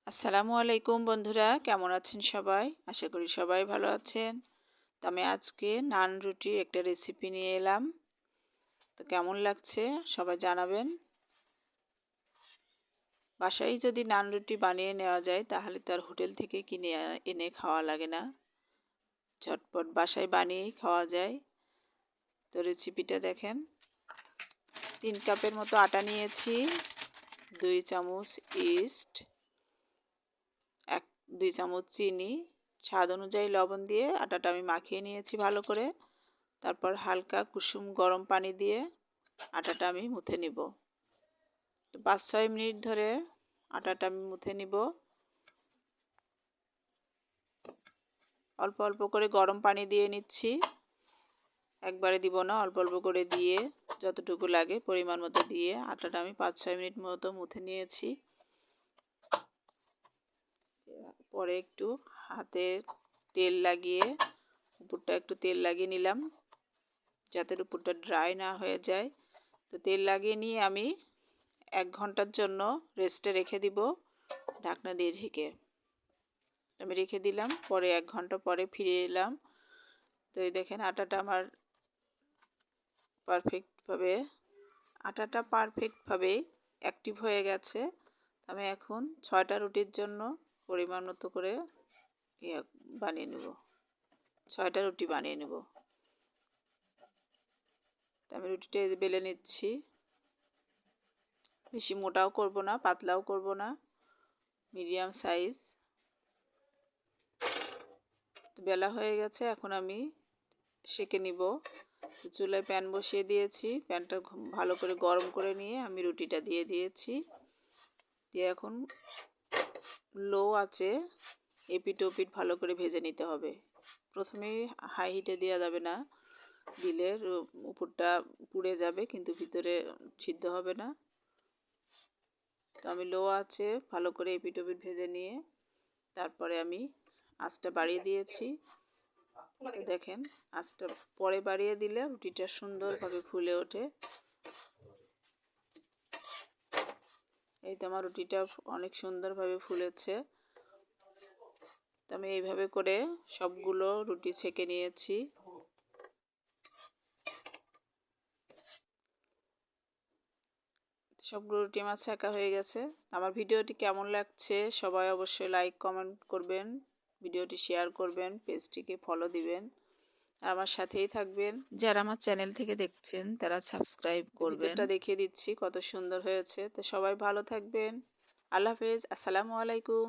আসসালামু আলাইকুম বন্ধুরা, কেমন আছেন সবাই? আশা করি সবাই ভালো আছেন। তো আমি আজকে নান রুটির একটা রেসিপি নিয়ে এলাম। তো কেমন লাগছে সবাই জানাবেন। বাসায় যদি নান রুটি বানিয়ে নেওয়া যায় তাহলে তার হোটেল থেকে কিনে এনে খাওয়া লাগে না, ঝটপট বাসায় বানিয়েই খাওয়া যায়। তো রেসিপিটা দেখেন। 3 কাপের মতো আটা নিয়েছি, 2 চামচ ইস্ট, 2 চামচ চিনি, স্বাদ অনুযায়ী লবণ দিয়ে আটাটা আমি মাখিয়ে নিয়েছি ভালো করে। তারপর হালকা কুসুম গরম পানি দিয়ে আটাটা আমি মুথে নিব। 5-6 মিনিট ধরে আটাটা আমি মুথে নিব। অল্প অল্প করে গরম পানি দিয়ে নিচ্ছি, একবারে দিব না, অল্প অল্প করে দিয়ে যতটুকু লাগে পরিমাণ মতো দিয়ে আটাটা আমি 5-6 মিনিট মতো মুথে নিয়েছি। পরে একটু হাতে তেল লাগিয়ে উপরটা একটু তেল লাগিয়ে নিলাম যাতে উপরটা ড্রাই না হয়ে যায়। তো তেল লাগিয়ে নিয়ে আমি 1 ঘন্টার জন্য রেস্টে রেখে দিব, ঢাকনা দিয়ে ঢেকে। আমি রেখে দিলাম, পরে 1 ঘন্টা পরে ফিরে এলাম। তো এই দেখেন আটাটা পারফেক্টভাবে অ্যাক্টিভ হয়ে গেছে। আমি এখন 6টা রুটির জন্য পরিমাণ মতো করে বানিয়ে নেব, 6টা রুটি বানিয়ে নেব। তো আমি রুটিটা বেলে নিচ্ছি, বেশি মোটাও করব না পাতলাও করব না, মিডিয়াম সাইজ। তো বেলা হয়ে গেছে, এখন আমি সেঁকে নিব। চুলায় প্যান বসিয়ে দিয়েছি, প্যানটা ভালো করে গরম করে নিয়ে আমি রুটিটা দিয়ে দিয়েছি। দিয়ে এখন লো আছে এপিট ওপিট ভালো করে ভেজে নিতে হবে। প্রথমেই হাই হিটে দেওয়া যাবে না, দিলে উপরটা পুড়ে যাবে কিন্তু ভিতরে সিদ্ধ হবে না। তো আমি লো আছে ভালো করে এপিট ওপিট ভেজে নিয়ে তারপরে আমি আঁচটা বাড়িয়ে দিয়েছি। তো দেখেন আঁচটা পরে বাড়িয়ে দিলে রুটিটা সুন্দরভাবে ফুলে ওঠে। এই তো আমার রুটিটা অনেক সুন্দরভাবে ফুলেছে। তো আমি এইভাবে করে সবগুলো রুটি ছেঁকে নিয়েছি। সবগুলো রুটি আমার ছেঁকা হয়ে গেছে। আমার ভিডিওটি কেমন লাগছে সবাই অবশ্যই লাইক কমেন্ট করবেন, ভিডিওটি শেয়ার করবেন, পেজটিকে ফলো দিবেন আর আমার সাথেই থাকবেন। যারা আমার চ্যানেল থেকে দেখছেন তারা সাবস্ক্রাইব করবেন। ভিতরটা দেখিয়ে দিচ্ছি কত সুন্দর হয়েছে। তো সবাই ভালো থাকবেন। আল্লাহ হাফেজ, আসসালামু আলাইকুম।